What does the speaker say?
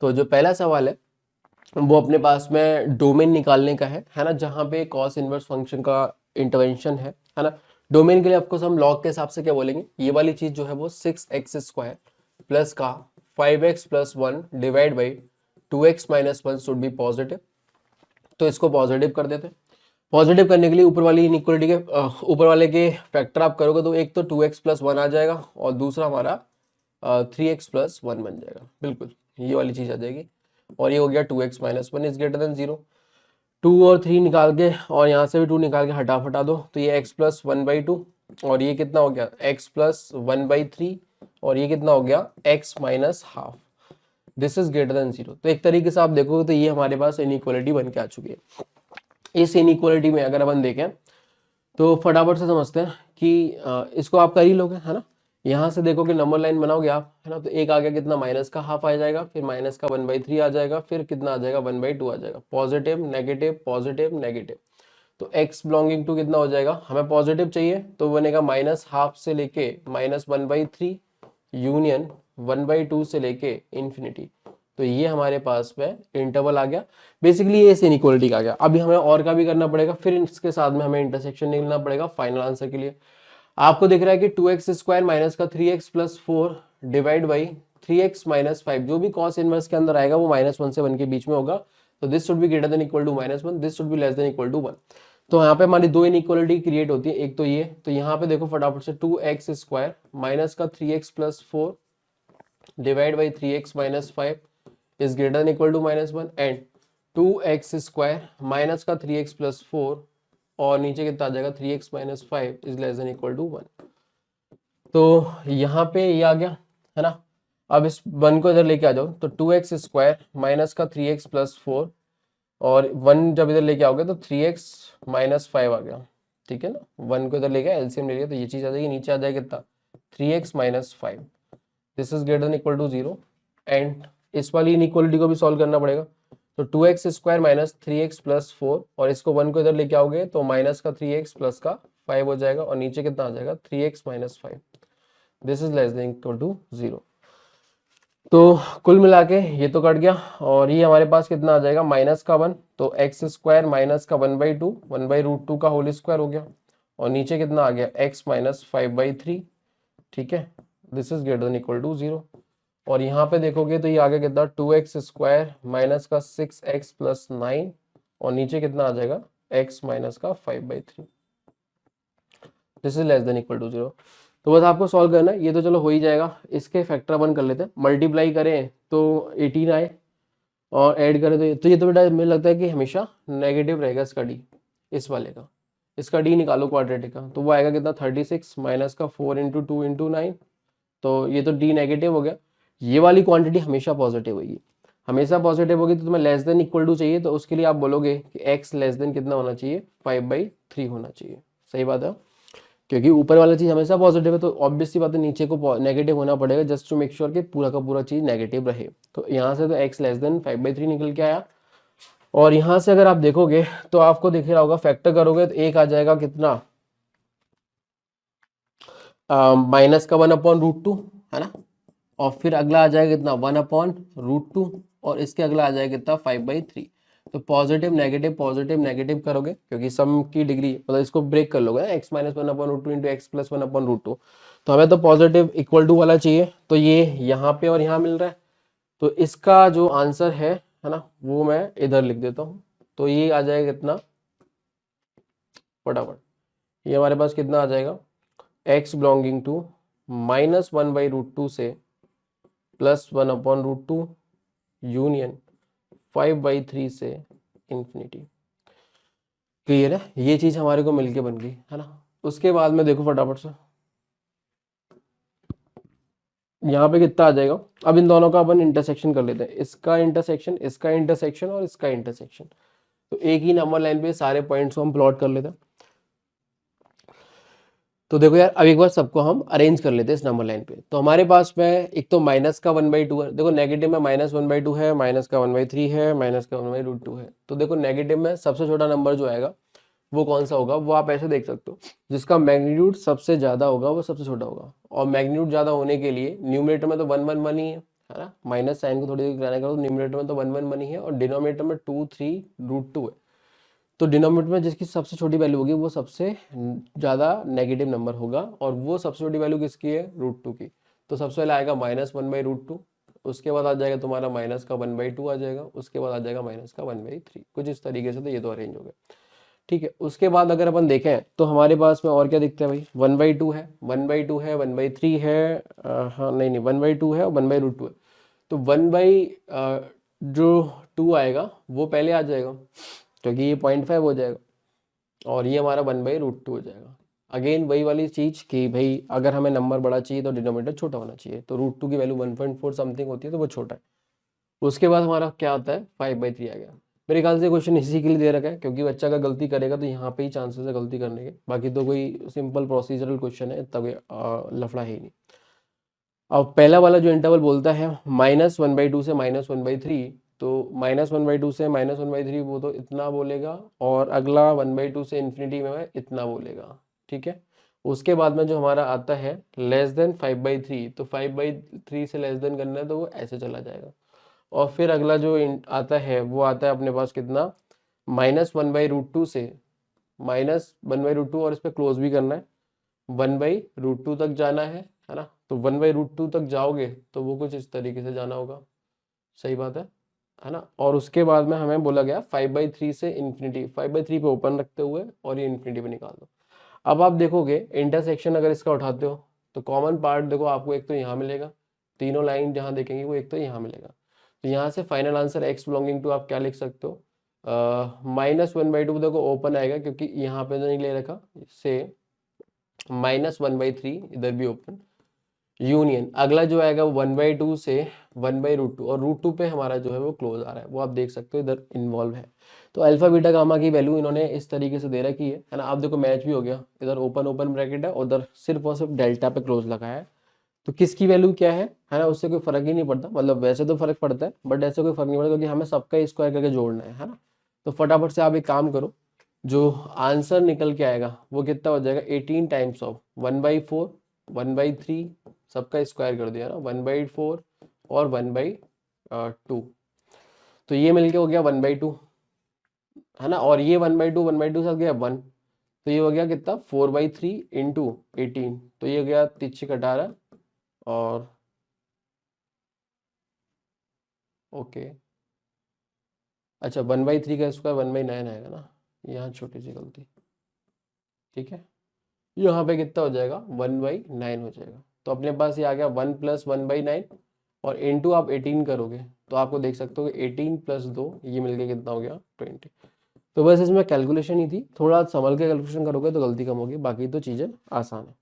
तो जो पहला सवाल है वो अपने पास में डोमेन निकालने का है ना, जहाँ पे कॉस इनवर्स फंक्शन का इंटरवेंशन है ना। डोमेन के लिए ऑफकोर्स हम लॉग के हिसाब से क्या बोलेंगे, ये वाली चीज जो है वो 6x² प्लस का 5x+1 divide by 2x-1 should be positive. तो इसको पॉजिटिव कर देते हैं। पॉजिटिव करने के लिए ऊपर वाली इनइक्वालिटी के ऊपर वाले के फैक्टर आप करोगे तो एक तो 2x+1 आ जाएगा और दूसरा हमारा 3x+1 बन जाएगा। बिल्कुल ये वाली चीज आ जाएगी और ये हो गया 2x-1 इज ग्रेटर देन 0। 2 और 3 निकाल के और यहाँ से भी 2 निकाल के हटा दो तो ये x+1/2 और ये कितना हो गया x+1/3 और ये कितना हो गया x-½ this is greater then 0। तो एक तरीके से आप देखोगे तो ये हमारे पास इनइक्वालिटी बन के आ चुकी है। इस इनइक्वालिटी में अगर अपन देखें तो फटाफट से समझते हैं कि इसको आप कर ही लोगे है ना। यहाँ से देखो कि नंबर लाइन बनाओगे आप है ना, तो एक आ गया कितना माइनस का हाफ आ जाएगा, फिर माइनस का 1/3 आ जाएगा, फिर कितना आ जाएगा 1/2 आ जाएगा, पॉजिटिव नेगेटिव। तो x बिलोंगिंग टू कितना हो जाएगा, हमें पॉजिटिव चाहिए तो बनेगा -½ से लेके -1/3 यूनियन 1/2 से लेके इन्फिनिटी। तो ये हमारे पास में इंटरवल आ गया। बेसिकली ये इस इनइक्वालिटी का आ गया। अभी हमें और का भी करना पड़ेगा, फिर इसके साथ में हमें इंटरसेक्शन निकलना पड़ेगा फाइनल आंसर के लिए। आपको दिख रहा है कि 2x² माइनस का 3x+4 डिवाइड बाई 3x-5 जो भी कॉस इनवर्स के अंदर आएगा वो -1 से 1 के बीच में होगा। तो this should be greater than equal to -1, this should be less than equal to 1। तो यहाँ पे हमारी दो इनइक्वालिटी क्रिएट होती है, एक तो ये, तो यहाँ पे देखो फटाफट से 2x² माइनस का 3x+4 divide by 3x-5 is greater than equal to -1 and 2x² minus का 3x+4 और नीचे कितना आ जाएगा 3x-5 is less than equal to 1। तो यहाँ पे ये आ गया है ना। अब इस 1 को इधर लेके आ जाओ तो 2x² माइनस का 3x+4 और 1 जब इधर लेके आओगे तो 3x-5 आ गया, ठीक है ना। 1 को इधर लेके एलसीएम ले लिया तो ये चीज आ जाएगी, नीचे आ जाएगा कितना 3x-5 this is greater than equal to 0 and इस वाली इनइक्वालिटी को भी सॉल्व करना पड़ेगा। तो 2x² माइनस 3x+4 और इसको 1 को इधर लेके आओगे तो माइनस का 3x प्लस का 5 हो जाएगा और नीचे कितना आ जाएगा 3x-5 this is less than equal to 0। तो कुल मिला के ये तो कट गया और ये हमारे पास कितना आ जाएगा -1 तो x² माइनस का 1/2 1/√2 का होल स्क्वायर हो गया और नीचे कितना आ गया x-5/3, ठीक है। This is greater than equal to 0 और यहाँ पे देखोगे तो ये आ गया कितना 2x² माइनस का 6x+9 और नीचे कितना आ जाएगा x माइनस का 5/3 this is less than equal to 0। तो बस आपको सॉल्व करना है, ये तो चलो हो ही जाएगा। इसके फैक्टर अपन कर लेते हैं, मल्टीप्लाई करें तो 18 आए और ऐड करें तो ये तो बेटा मुझे लगता है कि हमेशा नेगेटिव रहेगा इसका डी, इस वाले का। इसका डी निकालो क्वाड्रेटिक का तो वो आएगा कितना 36 माइनस का 4 × 2 × 9 तो ये तो डी नेगेटिव हो गया। ये वाली क्वांटिटी हमेशा पॉजिटिव होगी, हमेशा पॉजिटिव होगी। तो तुम्हें लेस देन इक्वल टू चाहिए तो उसके लिए आप बोलोगे कि x लेस देन कितना होना चाहिए 5/3 होना चाहिए। सही बात है, क्योंकि ऊपर वाला चीज हमेशा पॉजिटिव है तो ऑब्वियसली बात है नीचे को नेगेटिव होना पड़ेगा जस्ट टू मेक श्योर कि पूरा का पूरा चीज नेगेटिव रहे। तो यहाँ से तो x लेस देन 5/3 निकल के आया और यहाँ से अगर आप देखोगे तो आपको दिख रहा होगा फैक्टर करोगे तो एक आ जाएगा कितना माइनस का 1/√2 है ना और फिर अगला आ जाएगा कितना 1/√2 और इसके अगला आ जाएगा कितना 5/3। तो पॉजिटिव नेगेटिव करोगे क्योंकि सम की डिग्री मतलब इसको ब्रेक कर लोगे ना x-1/√2 इंटू x प्लस 1/√2 तो हमें तो पॉजिटिव इक्वल टू वाला चाहिए। तो ये यहाँ पे और यहाँ मिल रहा है तो इसका जो आंसर है ना वो मैं इधर लिख देता हूँ। तो ये आ जाएगा कितना फटाफट, ये हमारे पास कितना आ जाएगा x बिलोंगिंग टू -1/√2 से +1/√2 यूनियन 5/3 से इन्फिनिटी। क्लियर है, ये चीज हमारे को मिलके बन गई है ना। उसके बाद में देखो फटाफट से यहाँ पे कितना आ जाएगा। अब इन दोनों का अपन इंटरसेक्शन कर लेते हैं, इसका इंटरसेक्शन और इसका इंटरसेक्शन। तो एक ही नंबर लाइन पे सारे पॉइंट्स को हम प्लॉट कर लेते हैं। तो देखो यार अब एक बार सबको हम अरेंज कर लेते हैं इस नंबर लाइन पे। तो हमारे पास में एक तो माइनस का 1/2 है, देखो नेगेटिव में -1/2 है, माइनस का 1/3 है, माइनस का 1/√2 है। तो देखो नेगेटिव में सबसे छोटा नंबर जो आएगा वो कौन सा होगा, वो आप ऐसे देख सकते हो जिसका मैग्नीट्यूड सबसे ज्यादा होगा वो सबसे छोटा होगा और मैग्नीट्यूड ज्यादा होने के लिए न्यूमरेटर में तो 1 1 1 ही है है ना, माइनस साइन को थोड़ी देर कराने का, तो न्यूमरेटर में तो 1 1 बनी है और डिनोमिनेटर में 2 3 रूट 2 है। तो डिनोमिनेटर में जिसकी सबसे छोटी वैल्यू होगी वो सबसे ज़्यादा नेगेटिव नंबर होगा, और वो सबसे छोटी वैल्यू किसकी है, रूट 2 की। तो सबसे पहले आएगा -1/√2, उसके बाद आ जाएगा तुम्हारा माइनस का 1/2 आ जाएगा, उसके बाद आ जाएगा माइनस का 1/3, कुछ इस तरीके से। तो ये तो अरेंज हो गया, ठीक है। उसके बाद अगर अपन देखें तो हमारे पास में और क्या दिखता है भाई, 1/2 है, 1/2 है, 1/3 है, हाँ नहीं नहीं 1/2 है और 1/√2 है। तो 1/जो 2 आएगा वो पहले आ जाएगा, क्योंकि ये 0.5 हो जाएगा, और ये हमारा 1/√2 हो जाएगा। अगेन वही वाली चीज कि भाई अगर हमें नंबर बड़ा चाहिए तो डिनोमिनेटर छोटा होना चाहिए, तो √2 की वैल्यू 1.4 समथिंग होती है, तो वो छोटा है। उसके बाद हमारा क्या आता है, 5/3 आ गया। मेरे ख्याल से क्वेश्चन इसी के लिए दे रखा है, क्योंकि बच्चा अगर गलती करेगा तो यहाँ पे ही चांसेस है गलती करने के, बाकी तो कोई सिंपल प्रोसीजरल क्वेश्चन है, इतना कोई लफड़ा है ही नहीं। अब पहला वाला जो इंटरवल बोलता है -1/2 से -1/3, तो -1/2 से -1/3 वो तो इतना बोलेगा, और अगला 1/2 से इन्फिनिटी में इतना बोलेगा, ठीक है। उसके बाद में जो हमारा आता है <<5/3, तो 5/3 से लेस देन करना है तो वो ऐसे चला जाएगा। और फिर अगला जो आता है वो आता है अपने पास कितना, -1/√2 से -1/√2, और इस पर क्लोज भी करना है, 1/√2 तक जाना है ना। तो 1/√2 तक जाओगे तो वो कुछ इस तरीके से जाना होगा, सही बात है ना। और उसके बाद में हमें बोला गया 5/3 से इन्फिनिटी, 5/3 पे ओपन रखते हुए और ये इन्फिनिटी पे निकाल दो। अब आप देखोगे इंटरसेक्शन अगर इसका उठाते हो तो कॉमन पार्ट देखो आपको एक तो यहाँ मिलेगा, तीनों लाइन जहाँ देखेंगे वो एक तो यहाँ मिलेगा। तो यहाँ से final answer x belonging to आप क्या लिख सकते हो, -1/2 देखो ओपन आएगा क्योंकि यहाँ पे तो नहीं ले रखा, से -1/3 इधर भी ओपन, यूनियन अगला जो आएगा 1/2 से 1/√2, और √2 पे हमारा जो है वो क्लोज आ रहा है, वो आप देख सकते हो इधर इन्वॉल्व है। तो अल्फा बीटा गामा की वैल्यू इन्होंने इस तरीके से दे रखी है ना। आप देखो मैच भी हो गया, इधर ओपन ओपन ब्रैकेट है, उधर सिर्फ और सिर्फ डेल्टा पे क्लोज लगा है। तो किसकी वैल्यू क्या है ना, उससे कोई फर्क ही नहीं पड़ता, मतलब वैसे तो फर्क पड़ता है बट ऐसे कोई फर्क नहीं पड़ता, क्योंकि हमें सबका स्क्वायर करके जोड़ना है ना। तो फटाफट से आप एक काम करो, जो आंसर निकल के आएगा वो कितना हो जाएगा, 18 टाइम्स ऑफ 1/4 1/3, सबका स्क्वायर कर दिया ना, 1/4 और 1/2, तो ये मिलके हो गया 1/2 है ना। और ये 1/2 साथ गया 1, तो ये हो गया कितना 4/3 इंटू 18, तो ये हो गया 3×18 और ओके। अच्छा 1/3 का स्क्वायर 1/9 आएगा ना, यहाँ छोटी सी गलती, ठीक है। यहाँ पे कितना हो जाएगा 1/9 हो जाएगा। तो अपने पास ये आ गया 1 + 1/9, और इंटू आप 18 करोगे तो आपको देख सकते हो कि 18 + 2 ये मिलके कितना हो गया 20। तो बस इसमें कैलकुलेशन ही थी, थोड़ा संभल के कैलकुलेशन करोगे तो गलती कम होगी, बाकी तो चीज़ें आसान है।